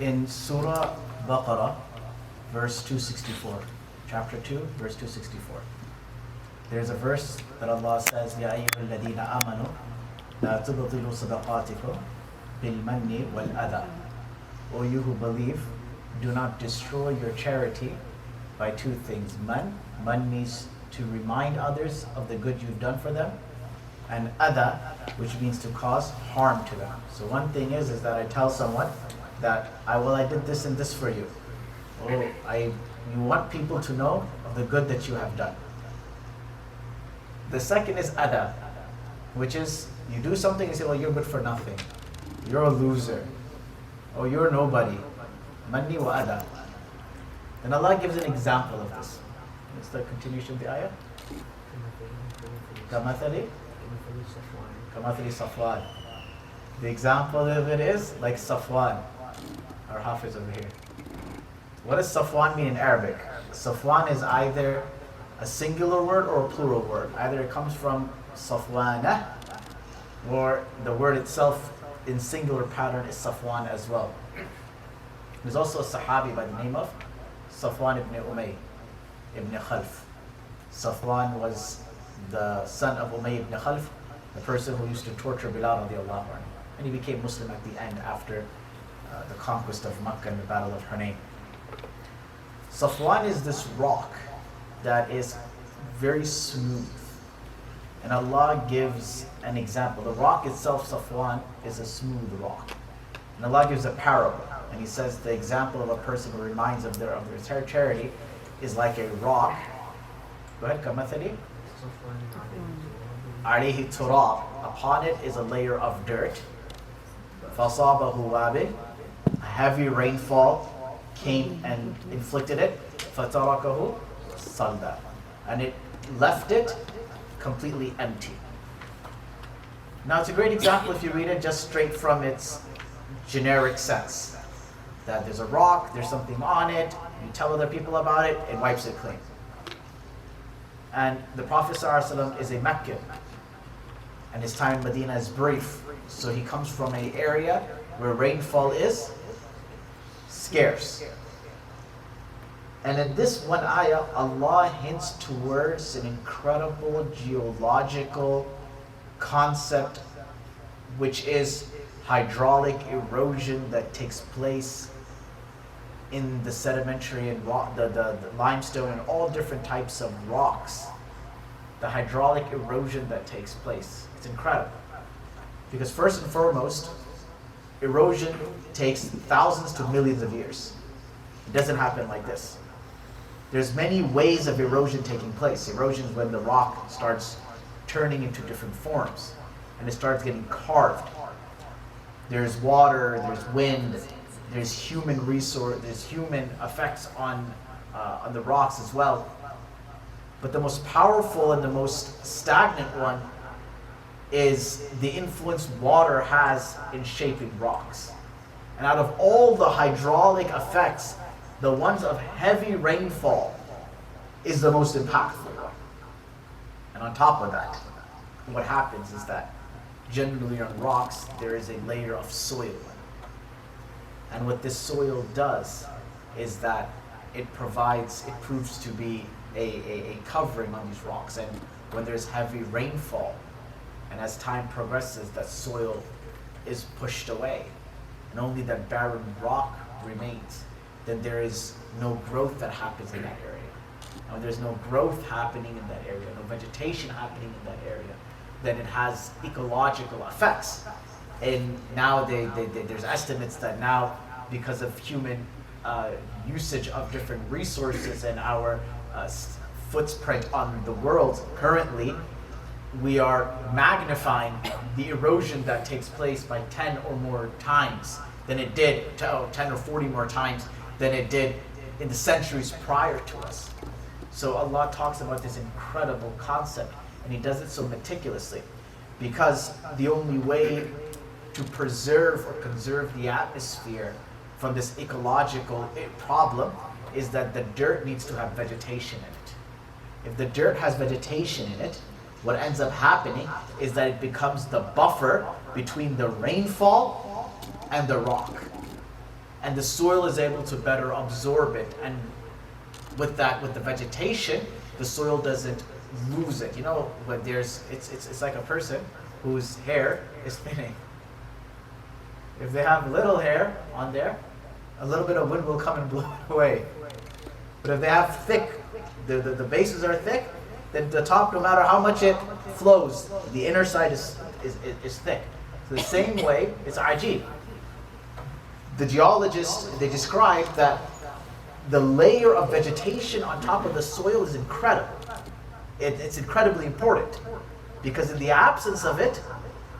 In Surah Baqarah, verse 264, chapter 2, verse 264. There's a verse that Allah says, Ya ayyuhal ladina amanu, la tubtilu sadaqatikum bil manni wal adha. O you who believe, do not destroy your charity by two things. Man means to remind others of the good you've done for them, and adha, which means to cause harm to them. So one thing is that I tell someone that I did this and this for you. You want people to know of the good that you have done. The second is adha, which is you do something and say, well, you're good for nothing. You're a loser. Oh, you're nobody. Manni wa adha. And Allah gives an example of this. It's the continuation of the ayah. Kamathali Safwan. The example of it is like Safwan. Our Hafiz over here. What does Safwan mean in Arabic? Safwan is either a singular word or a plural word. Either it comes from Safwana, or the word itself in singular pattern is Safwan as well. There's also a Sahabi by the name of Safwan ibn Umayy ibn Khalf. Safwan was the son of Umayy ibn Khalf, the person who used to torture Bilal radiallahu anhu. And he became Muslim at the end after the conquest of Makkah and the Battle of Hunayn. Safwan is this rock that is very smooth. And Allah gives an example. The rock itself, Safwan, is a smooth rock. And Allah gives a parable. And He says the example of a person who reminds of their charity is like a rock. Go ahead, Kamathali. Alayhi turab. Upon it is a layer of dirt. Fasabahu wabil. A heavy rainfall came and inflicted it. Fatarakahu salda. And it left it completely empty. Now it's a great example if you read it just straight from its generic sense. That there's a rock, there's something on it, you tell other people about it, it wipes it clean. And the Prophet ﷺ is a Meccan, and his time in Medina is brief. So he comes from an area where rainfall is scarce. And in this one ayah, Allah hints towards an incredible geological concept, which is hydraulic erosion that takes place in the sedimentary and rock, the limestone and all different types of rocks. The hydraulic erosion that takes place. It's incredible. Because first and foremost, erosion takes thousands to millions of years. It doesn't happen like this. There's many ways of erosion taking place. Erosion is when the rock starts turning into different forms and it starts getting carved. There's water, there's wind, there's human resource, there's human effects on the rocks as well. But the most powerful and the most stagnant one is the influence water has in shaping rocks. And out of all the hydraulic effects, the ones of heavy rainfall is the most impactful one. And on top of that, what happens is that generally on rocks, there is a layer of soil. And what this soil does is that it proves to be a covering on these rocks. And when there's heavy rainfall, and as time progresses, that soil is pushed away, and only that barren rock remains, then there is no growth that happens in that area. And when there's no growth happening in that area, no vegetation happening in that area, then it has ecological effects. And now there's estimates that now, because of human usage of different resources and our footprint on the world currently, we are magnifying the erosion that takes place by 10 or more times than it did, 10 or 40 more times than it did in the centuries prior to us. So Allah talks about this incredible concept, and He does it so meticulously, because the only way to preserve or conserve the atmosphere from this ecological problem is that the dirt needs to have vegetation in it. If the dirt has vegetation in it, what ends up happening is that it becomes the buffer between the rainfall and the rock. and the soil is able to better absorb it. And with the vegetation, the soil doesn't lose it. You know, when it's like a person whose hair is thinning. If they have little hair on there, a little bit of wind will come and blow it away. But if they have thick, the bases are thick, then the top, no matter how much it flows, the inner side is thick. So the same way, it's ajib. The geologists, they describe that the layer of vegetation on top of the soil is incredible. It's incredibly important, because in the absence of it,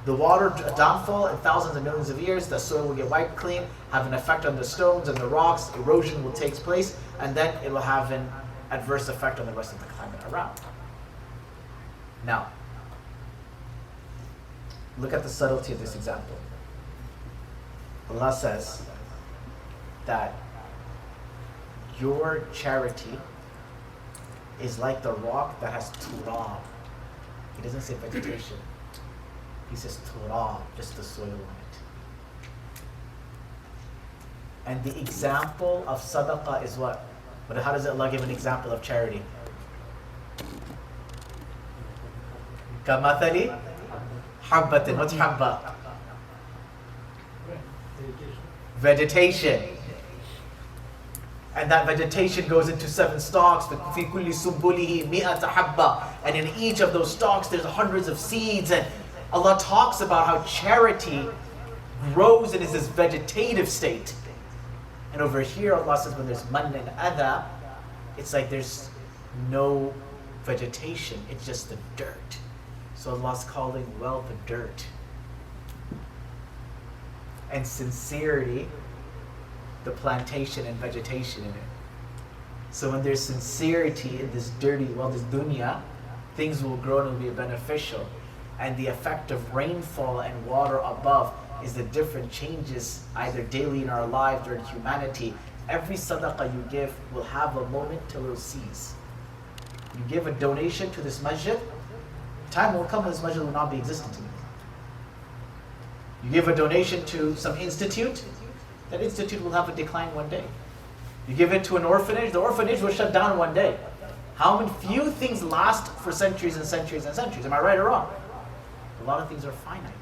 the water downfall in thousands and millions of years, the soil will get wiped clean, have an effect on the stones and the rocks, erosion will take place, and then it will have an adverse effect on the rest of the climate around. Now, look at the subtlety of this example. Allah says that your charity is like the rock that has turab. He doesn't say vegetation. He says turab, just the soil on it. And the example of sadaqah is what? But how does Allah give an example of charity? Kamathali habbatin. What's habba? Vegetation. And that vegetation goes into 7 stalks. فِي كُلِّ سُنبُلِهِ مِئَةَ حَبَّةٍ. And in each of those stalks there's hundreds of seeds. And Allah talks about how charity grows and is this vegetative state. And over here Allah says when there's man and adha, it's like there's no vegetation, it's just the dirt. So Allah's calling wealth the dirt. And sincerity, the plantation and vegetation in it. So when there's sincerity in this dirty, this dunya, things will grow and will be beneficial. And the effect of rainfall and water above is the different changes either daily in our lives or in humanity. Every sadaqah you give will have a moment till it will cease. You give a donation to this masjid, time will come when this masjid will not be existent anymore. You give a donation to some institute, that institute will have a decline one day. You give it to an orphanage, the orphanage will shut down one day. How many few things last for centuries and centuries and centuries? Am I right or wrong? A lot of things are finite.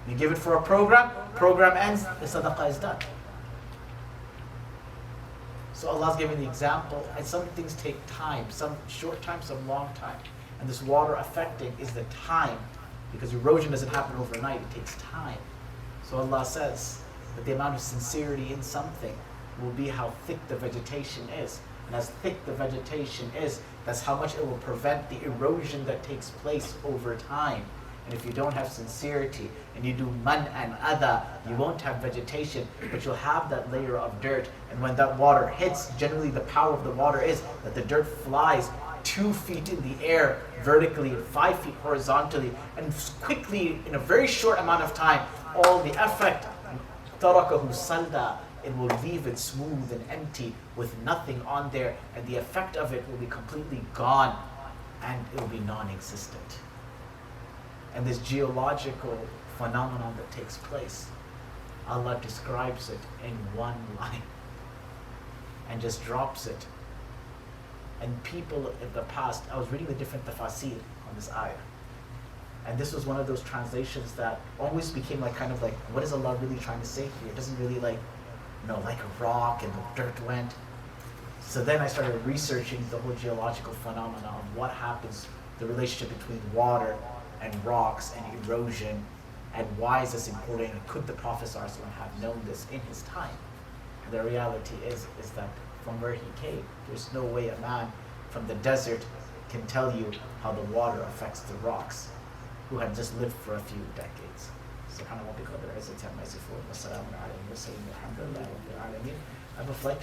You give it for a program ends, the sadaqah is done. So Allah's giving the example, and some things take time, some short time, some long time. And this water affecting is the time, because erosion doesn't happen overnight, it takes time. So Allah says that the amount of sincerity in something will be how thick the vegetation is. And as thick the vegetation is, that's how much it will prevent the erosion that takes place over time. And if you don't have sincerity and you do man and adha, you won't have vegetation, but you'll have that layer of dirt. And when that water hits, generally the power of the water is that the dirt flies 2 feet in the air vertically, 5 feet horizontally, and quickly, in a very short amount of time, all the effect, tarakahu salda, it will leave it smooth and empty with nothing on there, and the effect of it will be completely gone, and it will be non-existent. And this geological phenomenon that takes place, Allah describes it in one line and just drops it. And people in the past, I was reading the different tafasir on this ayah, and this was one of those translations that always became like kind of like, what is Allah really trying to say here? It doesn't really like a rock and the dirt went. So then I started researching the whole geological phenomena of what happens, the relationship between water and rocks and erosion, and why is this important, and could the Prophet ﷺ have known this in his time? And the reality is that from where he came, there's no way a man from the desert can tell you how the water affects the rocks, who had just lived for a few decades. سبحان ربك رب العزة عما يصفون والسلام على المرسلين والحمد لله رب العالمين. I have a flight